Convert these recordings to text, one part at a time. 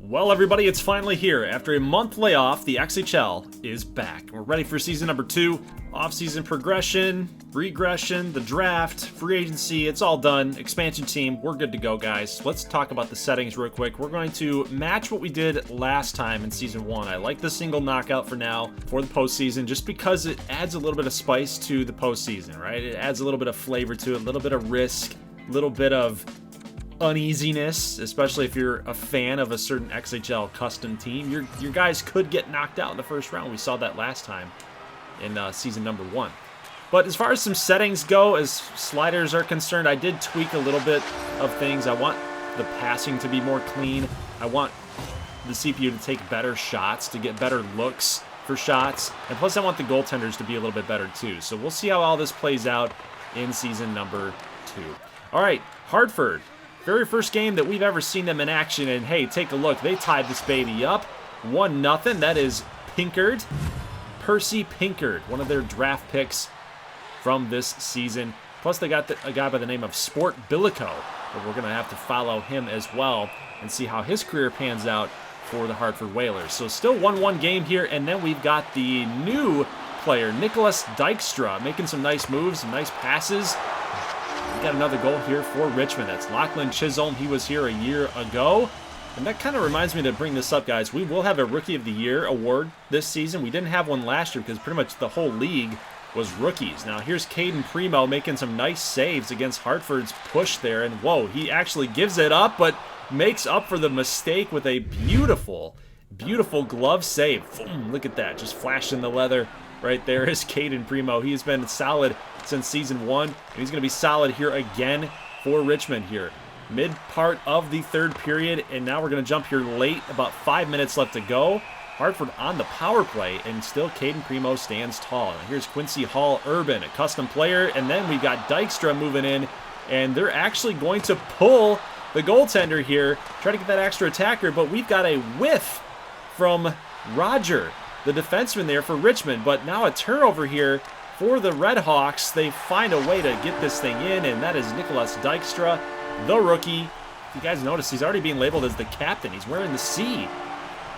Well, everybody, it's finally here. After a month layoff, the XHL is back. We're ready for season number 2. Off-season progression, regression, the draft, free agency, it's all done. Expansion team, we're good to go, guys. Let's talk about the settings real quick. We're going to match what we did last time in season 1. I like the single knockout for now for the postseason just because it adds a little bit of spice to the postseason, right? It adds a little bit of flavor to it, a little bit of risk, a little bit of uneasiness, especially if you're a fan of a certain XHL custom team. Your guys could get knocked out in the first round. We saw that last time in season number 1. But as far as some settings go, as sliders are concerned, I did tweak a little bit of things. I want the passing to be more clean. I want the CPU to take better shots, to get better looks for shots. And plus I want the goaltenders to be a little bit better too. So we'll see how all this plays out in season number 2. All right, Hartford. Very first game that we've ever seen them in action, and hey, take a look. They tied this baby up. 1-0. That is Pinkard. Percy Pinkard, one of their draft picks from this season. Plus, they got a guy by the name of Sport Bilico, but we're going to have to follow him as well and see how his career pans out for the Hartford Whalers. So still 1-1 game here, and then we've got the new player, Nicholas Dykstra, making some nice moves, some nice passes. We got another goal here for Richmond. That's Lachlan Chisholm. He was here a year ago. And that kind of reminds me to bring this up, guys. We will have a Rookie of the Year award this season. We didn't have one last year because pretty much the whole league was rookies. Now here's Caden Primo making some nice saves against Hartford's push there. And whoa, he actually gives it up, but makes up for the mistake with a beautiful, beautiful glove save. Boom, look at that. Just flashing the leather. Right there is Caden Primo. He has been solid since season 1, and he's going to be solid here again for Richmond here. Mid part of the third period, and now we're going to jump here late, about 5 minutes left to go. Hartford on the power play, and still Caden Primo stands tall. Now here's Quincy Hall-Urban, a custom player, and then we got Dykstra moving in, and they're actually going to pull the goaltender here, try to get that extra attacker, but we've got a whiff from Roger, the defenseman there for Richmond, but now a turnover here for the Red Hawks. They find a way to get this thing in, and that is Nicholas Dykstra, the rookie. If you guys notice, he's already being labeled as the captain. He's wearing the C.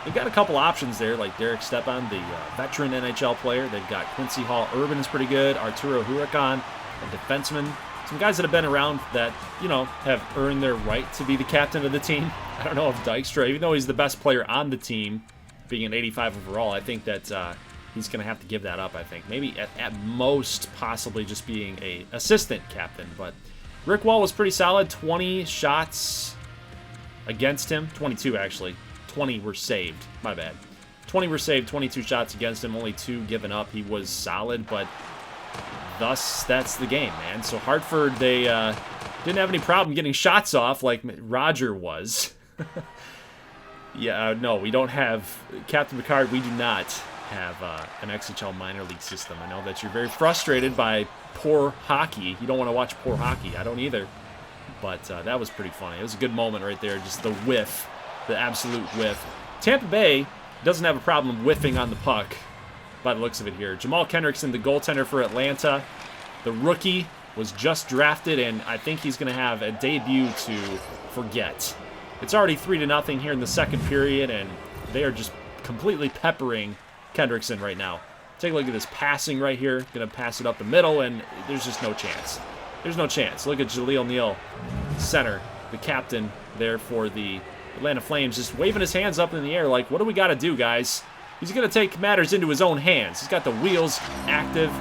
They've got a couple options there, like Derek Stepan, the veteran NHL player. They've got Quincy Hall-Urban is pretty good, Arturo Huracan, a defenseman. Some guys that have been around that, you know, have earned their right to be the captain of the team. I don't know if Dykstra, even though he's the best player on the team, being an 85 overall, I think that he's going to have to give that up, I think. Maybe at most, possibly just being a assistant captain. But Rick Wall was pretty solid. 20 shots against him. 22, actually. 20 were saved. My bad. 20 were saved, 22 shots against him, only 2 given up. He was solid, but thus, that's the game, man. So Hartford, they didn't have any problem getting shots off like Roger was. Yeah, no, we don't have, Captain Picard, we do not have an XHL minor league system. I know that you're very frustrated by poor hockey. You don't want to watch poor hockey. I don't either. But that was pretty funny. It was a good moment right there, just the whiff, the absolute whiff. Tampa Bay doesn't have a problem whiffing on the puck by the looks of it here. Jamal Kendrickson, the goaltender for Atlanta, the rookie, was just drafted, and I think he's going to have a debut to forget. It's already 3-0 here in the second period, and they are just completely peppering Kendrickson right now. Take a look at this passing right here. Going to pass it up the middle, and there's just no chance. There's no chance. Look at Jaleel Neal, center, the captain there for the Atlanta Flames, just waving his hands up in the air like, what do we got to do, guys? He's going to take matters into his own hands. He's got the wheels active.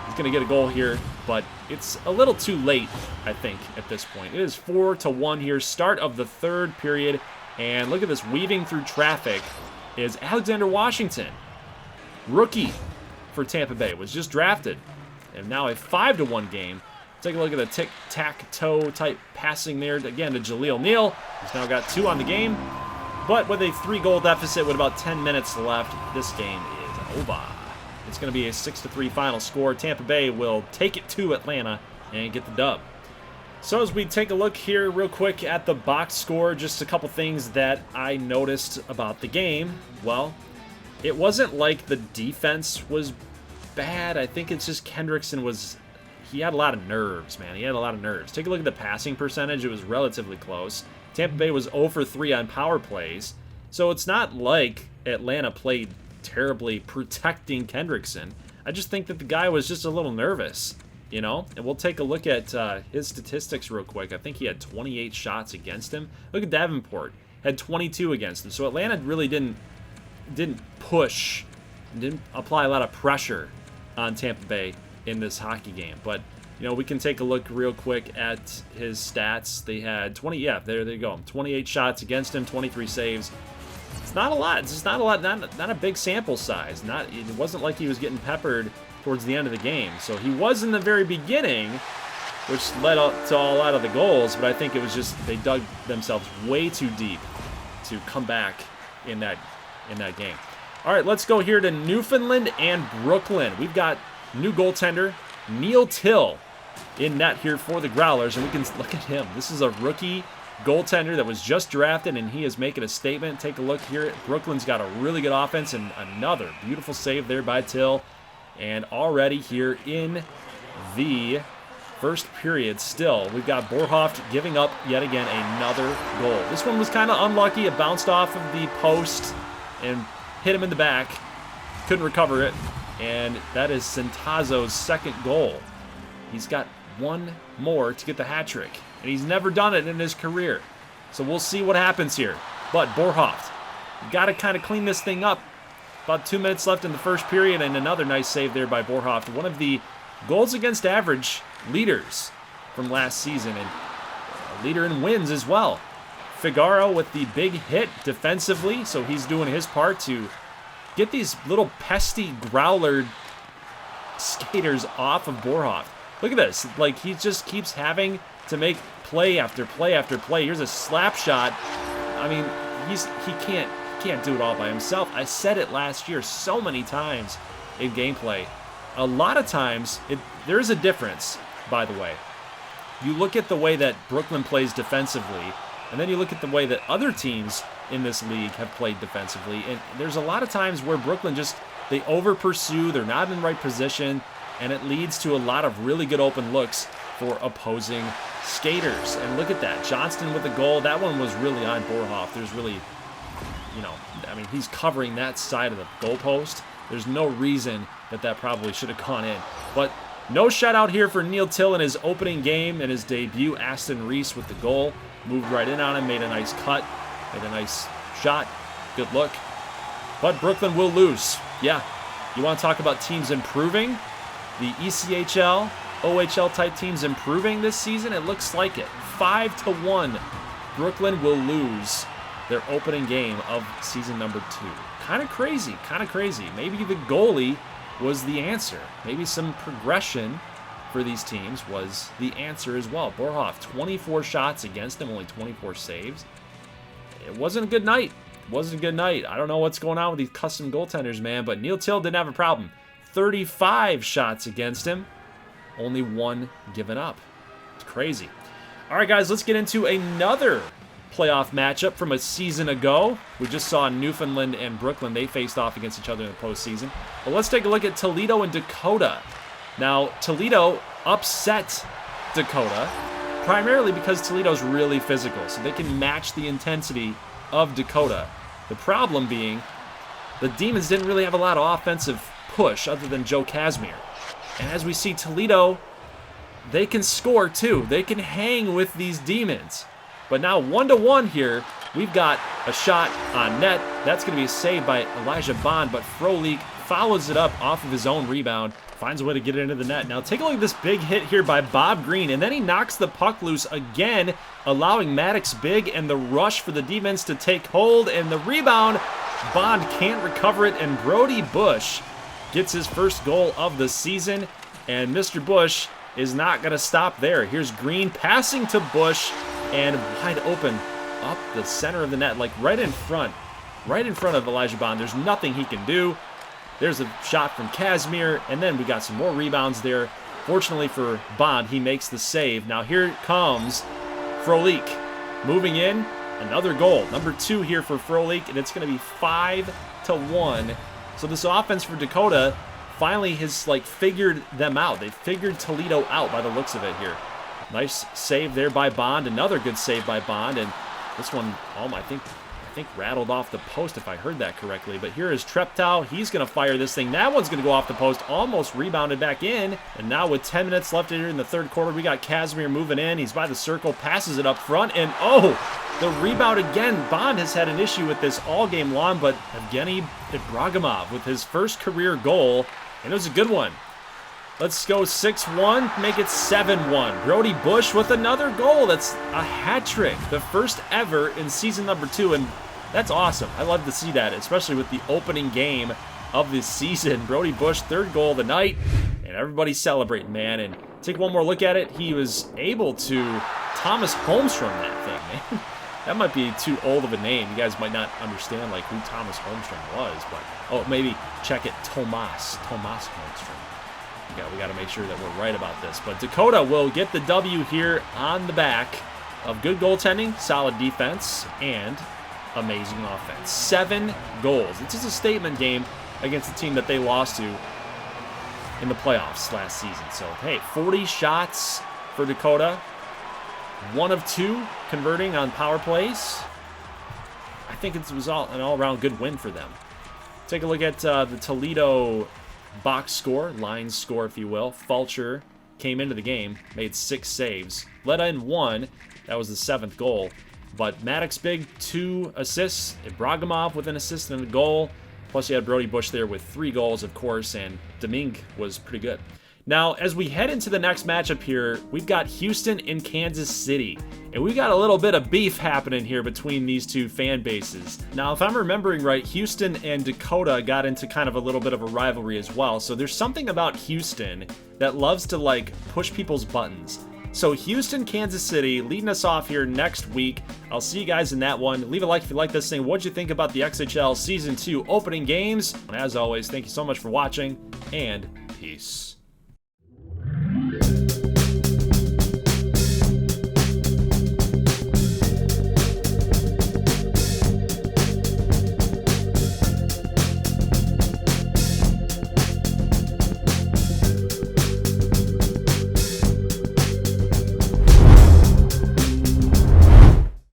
He's going to get a goal here, but it's a little too late, I think, at this point. It is 4-1 here, start of the third period, and look at this, weaving through traffic is Alexander Washington, rookie for Tampa Bay, was just drafted, and now a 5-1 game. Take a look at the tic-tac-toe type passing there, again, to Jaleel Neal. He's now got 2 on the game, but with a 3-goal deficit with about 10 minutes left, this game is over. It's going to be a 6-3 final score. Tampa Bay will take it to Atlanta and get the dub. So as we take a look here real quick at the box score, just a couple things that I noticed about the game. Well, it wasn't like the defense was bad. I think it's just Kendrickson was, he had a lot of nerves, man. He had a lot of nerves. Take a look at the passing percentage. It was relatively close. Tampa Bay was 0 for 3 on power plays. So it's not like Atlanta played terribly protecting Kendrickson. I just think that the guy was just a little nervous, you know? And we'll take a look at his statistics real quick. I think he had 28 shots against him. Look at Davenport. Had 22 against him. So Atlanta really didn't push, didn't apply a lot of pressure on Tampa Bay in this hockey game. But, you know, we can take a look real quick at his stats. They had 20, yeah, there you go. 28 shots against him, 23 saves. It's not a lot. It's just not a lot. Not a big sample size. It wasn't like he was getting peppered towards the end of the game. So he was in the very beginning, which led up to a lot of the goals. But I think it was just they dug themselves way too deep to come back in that game. All right, let's go here to Newfoundland and Brooklyn. We've got new goaltender Neil Till in net here for the Growlers, and we can look at him. This is a rookie goaltender that was just drafted, and he is making a statement. Take a look here. Brooklyn's got a really good offense, and another beautiful save there by Till. And already here in the first period still, we've got Borhoft giving up yet again another goal. This one was kind of unlucky. It bounced off of the post and hit him in the back. Couldn't recover it. And that is Centazzo's second goal. He's got one more to get the hat trick, and he's never done it in his career. So we'll see what happens here. But Borhoft, you got to kind of clean this thing up. About 2 minutes left in the first period, and another nice save there by Borhoft. One of the goals against average leaders from last season, and a leader in wins as well. Figaro with the big hit defensively, so he's doing his part to get these little pesty Growler skaters off of Borhoft. Look at this. Like, he just keeps having to make play after play after play. Here's a slap shot. I mean, he can't do it all by himself. I said it last year so many times in gameplay. A lot of times, there is a difference, by the way. You look at the way that Brooklyn plays defensively, and then you look at the way that other teams in this league have played defensively, and there's a lot of times where Brooklyn they over-pursue, they're not in the right position, and it leads to a lot of really good open looks for opposing skaters. And look at that. Johnston with the goal. That one was really on Borhoft. There's really, you know, I mean, he's covering that side of the goalpost. There's no reason that probably should have gone in. But no shutout here for Neil Till in his opening game and his debut. Aston Reese with the goal. Moved right in on him, made a nice cut, made a nice shot. Good look. But Brooklyn will lose. Yeah, you want to talk about teams improving? The ECHL, OHL type teams improving this season? It looks like it. 5-1. Brooklyn will lose their opening game of season number 2. Kind of crazy, kind of crazy. Maybe the goalie was the answer. Maybe some progression for these teams was the answer as well. Borhoft, 24 shots against him, only 24 saves. It wasn't a good night. It wasn't a good night. I don't know what's going on with these custom goaltenders, man, but Neil Till didn't have a problem. 35 shots against him, only 1 given up. It's crazy. All right, guys, let's get into another playoff matchup from a season ago. We just saw Newfoundland and Brooklyn. They faced off against each other in the postseason. But let's take a look at Toledo and Dakota. Now, Toledo upset Dakota primarily because Toledo's really physical, so they can match the intensity of Dakota. The problem being the Demons didn't really have a lot of offensive push other than Joe Casimir. And as we see, Toledo, they can score too. They can hang with these Demons. But now 1-1 here, we've got a shot on net. That's going to be a save by Elijah Bond, but Frolik follows it up off of his own rebound, finds a way to get it into the net. Now take a look at this big hit here by Bob Green, and then he knocks the puck loose again, allowing Maddox Big and the rush for the Demons to take hold, and the rebound, Bond can't recover it, and Brody Bush gets his first goal of the season, and Mr. Bush is not going to stop there. Here's Green passing to Bush, and wide open up the center of the net, like right in front of Elijah Bond. There's nothing he can do. There's a shot from Casimir, and then we got some more rebounds there. Fortunately for Bond, he makes the save. Now here comes Frolik moving in. Another goal, number 2 here for Frolik, and it's going to be 5-1. So this offense for Dakota finally has figured them out. They figured Toledo out by the looks of it here. Nice save there by Bond. Another good save by Bond, and This one, I think rattled off the post if I heard that correctly. But here is Treptow. He's going to fire this thing. That one's going to go off the post. Almost rebounded back in. And now with 10 minutes left here in the third quarter, we got Casimir moving in. He's by the circle, passes it up front, and oh, the rebound again. Bond has had an issue with this all game long, but Evgeny Ibragimov with his first career goal, and it was a good one. Let's go 6-1, make it 7-1. Brody Bush with another goal. That's a hat trick, the first ever in season number 2, and that's awesome. I love to see that, especially with the opening game of this season. Brody Bush, third goal of the night, and everybody's celebrating, man. And take one more look at it. He was able to Thomas Holmstrom that thing, man. That might be too old of a name. You guys might not understand like who Thomas Holmstrom was, but oh, maybe check it, Tomas Holmstrom. Yeah, we got to make sure that we're right about this. But Dakota will get the W here on the back of good goaltending, solid defense, and amazing offense. 7 goals. This is a statement game against a team that they lost to in the playoffs last season. So, hey, 40 shots for Dakota. 1 of 2 converting on power plays. I think it was an all-around good win for them. Take a look at the Toledo box score, line score, if you will. Fulcher came into the game, made 6 saves, let in 1. That was the 7th goal. But Maddox big, 2 assists. Ibragimov with an assist and a goal. Plus you had Brody Bush there with 3 goals, of course, and Domingue was pretty good. Now, as we head into the next matchup here, we've got Houston and Kansas City. And we've got a little bit of beef happening here between these two fan bases. Now, if I'm remembering right, Houston and Dakota got into kind of a little bit of a rivalry as well. So there's something about Houston that loves to, like, push people's buttons. So Houston, Kansas City, leading us off here next week. I'll see you guys in that one. Leave a like if you like this thing. What'd you think about the XHL Season 2 opening games? And as always, thank you so much for watching, and peace.